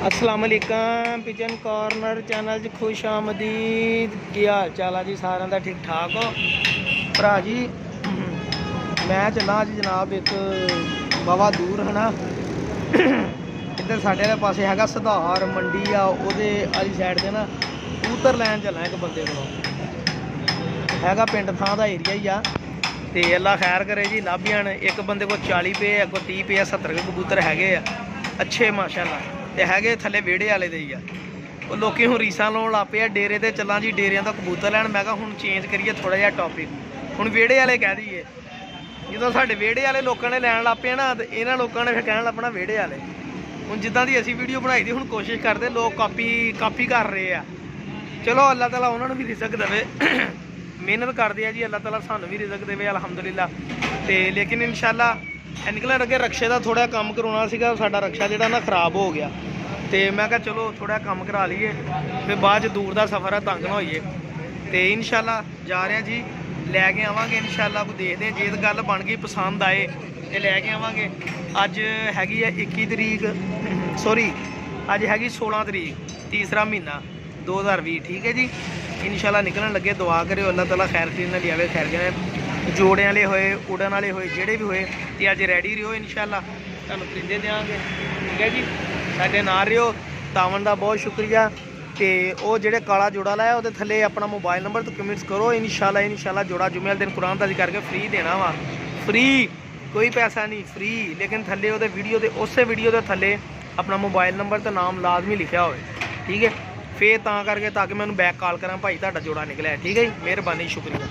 अस्सलाम वालेकुम pigeon corner channel च खुश आमदीद। की हाल चाल है जी सारे का? ठीक ठाक हो भरा जी? मैं चला जी जनाब एक बाबा दूर है ना इधर साढ़े वाले पासे है सुधार मंडी आ वाली साइड से ना कबूतर लैन चलना एक बंदे को है पिंड थां का एरिया ही आ। तो अल्लाह खैर करे जी लभ जान। एक बंदे को 40 पे है, कोई 30 पे है, 70 के कबूतर है अच्छे माशाअल्लाह। ते है थले वेड़े वाले दे ही आ। लोग हूँ रीसा लाने लग पे डेरे ते चलां जी डेरिया का कबूतर लैन। मैं हूँ चेंज करिए थोड़ा जहा टॉपिक, हूँ वेड़े वाले कह दीए। जो साढ़े वेड़े वाले लोगों ने लैन लग पे ना तो इन्होंने लोगों ने फिर कहना लगना वेड़े वाले। हूँ जिदा की असी वीडियो बनाई थी हूँ कोशिश करते लोग कापी कर रहे हैं। चलो अल्लाह ताला उन्होंने भी रिजक देवे, मेहनत करते हैं जी अल्लाह ताला सानू भी रिजक देवे अलहमदुलिल्लाह। तो लेकिन इंशाअल्लाह निकलन लगे रक्शे का थोड़ा काम करवाना सीगा, साडा रक्शा जिहड़ा ना खराब हो गया। तो मैं कहा चलो थोड़ा काम करा लीए फिर बाद दूर का सफ़र है तंग ना होइए। तो इंशाअल्लाह जा रहे हैं जी, लैके आवांगे इंशाअल्लाह। को देखते हैं जे गल बन गई पसंद आए तो लैके आवांगे। अज हैगी है 21 तरीक, सॉरी अज हैगी 16 तरीक, तीसरा महीना 2020। ठीक है जी, इंशाअल्लाह निकलन लगे। दुआ करो अल्लाह ताला खैर खरीद लिया खैर करे जोड़े वाले होए उड़न वाले होए जेडे भी होए तो अज रेडी रहो इंशाअल्लाह तुहानूं खरीदे देंगे। ठीक है जी, साडे नाल रहो। तावन का बहुत शुक्रिया। तो वो जेडे काला जोड़ा लाया वो थले अपना मोबाइल नंबर तो कमेंट्स करो। इंशाअल्लाह जोड़ा जुमे वाले दिन कुरान ताज़ी करके फ्री देना वा, फ्री कोई पैसा नहीं, फ्री। लेकिन थले वो वीडियो के उस वीडियो के थले अपना मोबाइल नंबर तो नाम लाजमी लिखा हो। ठीक है, फिर करके ताकि मैं बैक कॉल करा भाई तुहाडा जोड़ा निकलिया। ठीक है जी, मेहरबानी शुक्रिया।